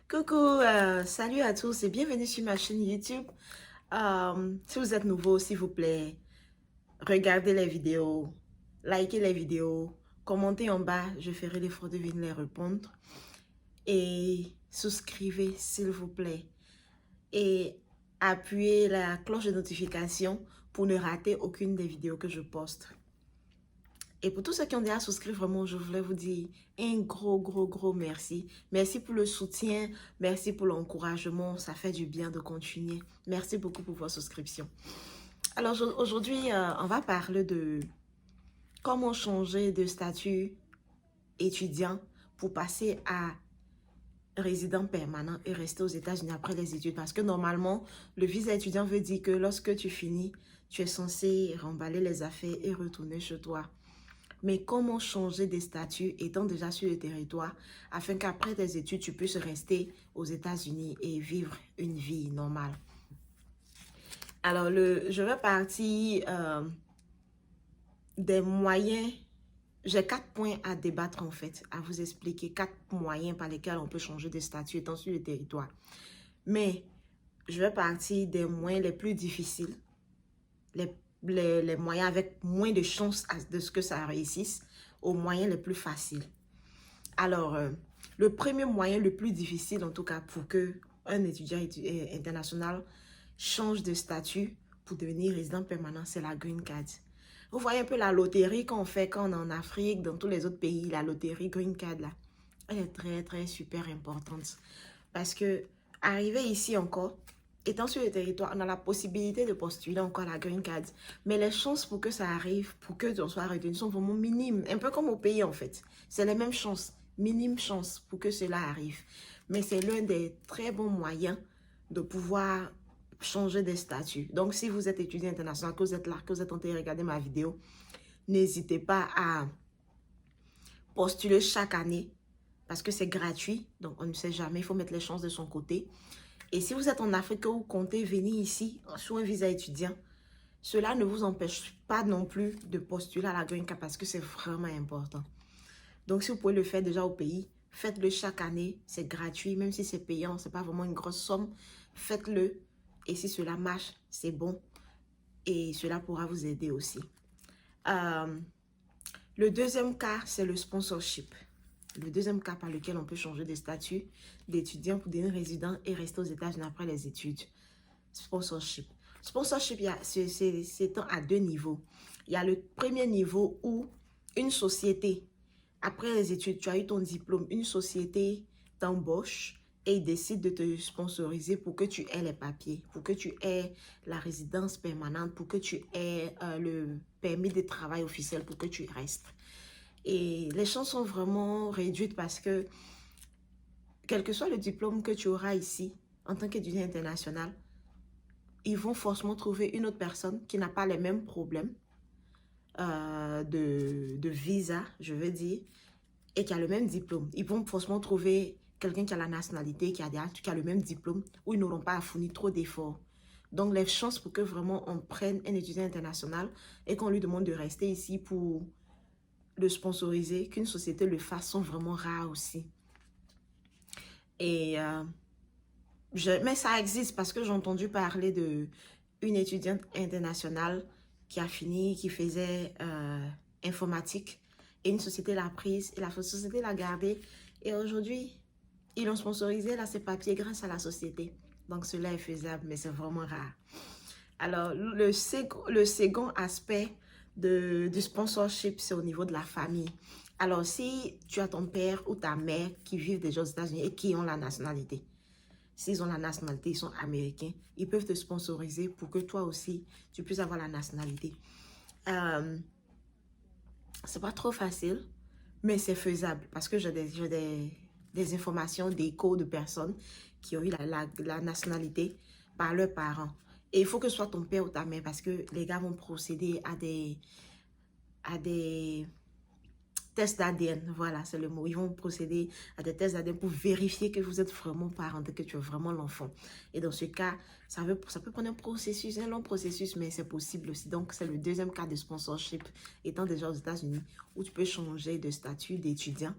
Coucou, salut à tous et bienvenue sur ma chaîne YouTube. Si vous êtes nouveau, s'il vous plaît, regardez les vidéos, likez les vidéos, commentez en bas, je ferai l'effort de venir les répondre. Et souscrivez, s'il vous plaît. Et appuyez la cloche de notification pour ne rater aucune des vidéos que je poste. Et pour tous ceux qui ont déjà souscrit, vraiment, je voulais vous dire un gros merci. Merci pour le soutien, merci pour l'encouragement, ça fait du bien de continuer. Merci beaucoup pour votre souscription. Alors aujourd'hui, on va parler de comment changer de statut étudiant pour passer à résident permanent et rester aux États-Unis après les études. Parce que normalement, le visa étudiant veut dire que lorsque tu finis, tu es censé remballer les affaires et retourner chez toi. Mais comment changer de statut étant déjà sur le territoire afin qu'après tes études, tu puisses rester aux États-Unis et vivre une vie normale. Alors, je vais partir des moyens. J'ai 4 points à débattre en fait, à vous expliquer 4 moyens par lesquels on peut changer de statut étant sur le territoire. Mais je vais partir des moyens les plus difficiles, les moyens avec moins de chances de ce que ça réussisse, aux moyens les plus faciles. Alors, le premier moyen le plus difficile, en tout cas, pour qu'un étudiant international change de statut pour devenir résident permanent, c'est la Green Card. Vous voyez un peu la loterie qu'on fait quand on est en Afrique, dans tous les autres pays, la loterie Green Card, là, elle est très super importante. Parce que, arriver ici encore, étant sur le territoire, on a la possibilité de postuler encore la Green Card. Mais les chances pour que ça arrive, pour que on soit retenu, sont vraiment minimes. Un peu comme au pays, en fait. C'est les mêmes chances, minimes chances pour que cela arrive. Mais c'est l'un des très bons moyens de pouvoir changer de statut. Donc, si vous êtes étudiant international, que vous êtes là, que vous êtes en train de regarder ma vidéo, n'hésitez pas à postuler chaque année parce que c'est gratuit. Donc, on ne sait jamais, il faut mettre les chances de son côté. Et si vous êtes en Afrique ou comptez venir ici sur un visa étudiant, cela ne vous empêche pas non plus de postuler à la Green Card parce que c'est vraiment important. Donc, si vous pouvez le faire déjà au pays, faites-le chaque année. C'est gratuit, même si c'est payant, ce n'est pas vraiment une grosse somme. Faites-le. Et si cela marche, c'est bon. Et cela pourra vous aider aussi. Le deuxième cas, c'est le sponsorship. Le deuxième cas par lequel on peut changer de statut d'étudiant pour devenir résident et rester aux États-Unis après les études. Sponsorship. Sponsorship, c'est à 2 niveaux. Il y a le premier niveau où une société, après les études, tu as eu ton diplôme, une société t'embauche et il décide de te sponsoriser pour que tu aies les papiers, pour que tu aies la résidence permanente, pour que tu aies le permis de travail officiel, pour que tu restes. Et les chances sont vraiment réduites parce que, quel que soit le diplôme que tu auras ici, en tant qu'étudiant international, ils vont forcément trouver une autre personne qui n'a pas les mêmes problèmes de visa, je veux dire, et qui a le même diplôme. Ils vont forcément trouver quelqu'un qui a la nationalité, qui a le même diplôme, où ils n'auront pas à fournir trop d'efforts. Donc, les chances pour que vraiment on prenne un étudiant international et qu'on lui demande de rester ici pour le sponsoriser, qu'une société le fasse, sont vraiment rares aussi. Et mais ça existe parce que j'ai entendu parler d'une étudiante internationale qui a fini, qui faisait informatique. Et une société l'a prise et la société l'a gardée. Et aujourd'hui, ils l'ont sponsorisé, elle a ses papiers grâce à la société. Donc cela est faisable, mais c'est vraiment rare. Alors, le second aspect du sponsorship, c'est au niveau de la famille. Alors, si tu as ton père ou ta mère qui vivent déjà aux États-Unis et qui ont la nationalité, s'ils ont la nationalité, ils sont américains, ils peuvent te sponsoriser pour que toi aussi, tu puisses avoir la nationalité. C'est pas trop facile, mais c'est faisable parce que j'ai des informations, des codes de personnes qui ont eu la nationalité par leurs parents. Et il faut que ce soit ton père ou ta mère parce que les gars vont procéder à des tests d'ADN. Voilà, c'est le mot. Ils vont procéder à des tests d'ADN pour vérifier que vous êtes vraiment parenté, que tu es vraiment l'enfant. Et dans ce cas, ça peut prendre un long processus, mais c'est possible aussi. Donc, c'est le deuxième cas de sponsorship, étant déjà aux États-Unis, où tu peux changer de statut d'étudiant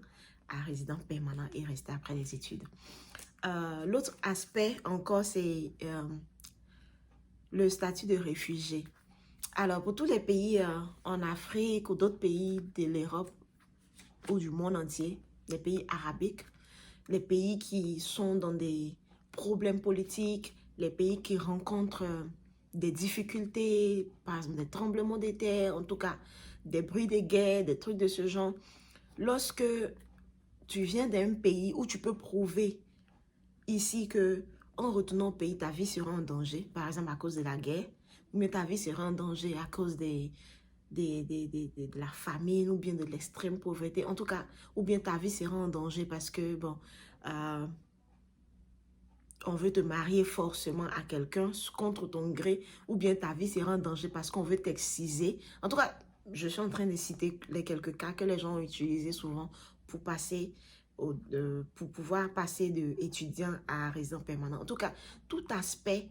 à résident permanent et rester après les études. L'autre aspect encore, c'est le statut de réfugié. Alors, pour tous les pays en Afrique ou d'autres pays de l'Europe ou du monde entier, les pays arabiques, les pays qui sont dans des problèmes politiques, les pays qui rencontrent des difficultés, par exemple des tremblements de terre, en tout cas des bruits de guerre, des trucs de ce genre. Lorsque tu viens d'un pays où tu peux prouver ici que en retournant au pays, ta vie sera en danger, par exemple à cause de la guerre, mais ta vie sera en danger à cause de la famine ou bien de l'extrême pauvreté, en tout cas, ou bien ta vie sera en danger parce que, bon, on veut te marier forcément à quelqu'un contre ton gré, ou bien ta vie sera en danger parce qu'on veut t'exciser. En tout cas, je suis en train de citer les quelques cas que les gens ont utilisés souvent pour passer, pour pouvoir passer de étudiant à résident permanent. En tout cas, tout aspect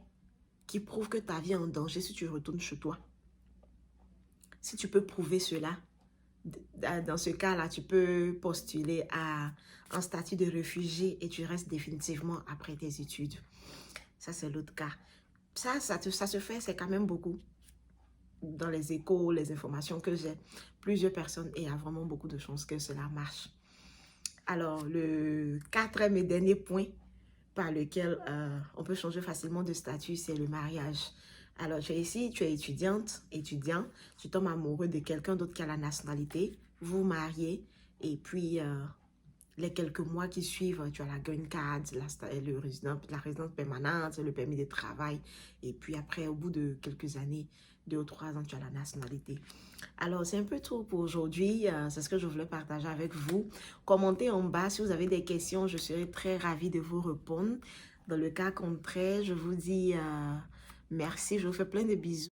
qui prouve que ta vie est en danger si tu retournes chez toi. Si tu peux prouver cela, dans ce cas-là, tu peux postuler à un statut de réfugié et tu restes définitivement après tes études. Ça, c'est l'autre cas. Ça se fait, c'est quand même beaucoup. Dans les échos, les informations que j'ai, plusieurs personnes, et il y a vraiment beaucoup de chances que cela marche. Alors, le quatrième et dernier point par lequel on peut changer facilement de statut, c'est le mariage. Alors, tu es ici, tu es étudiante, étudiant, tu tombes amoureux de quelqu'un d'autre qui a la nationalité, vous vous mariez, et puis les quelques mois qui suivent, tu as la green card, la résidence permanente, le permis de travail, et puis après, au bout de quelques années, 2 ou 3 ans, tu as la nationalité. Alors, c'est un peu tout pour aujourd'hui. C'est ce que je voulais partager avec vous. Commentez en bas si vous avez des questions. Je serai très ravie de vous répondre. Dans le cas contraire, je vous dis merci. Je vous fais plein de bisous.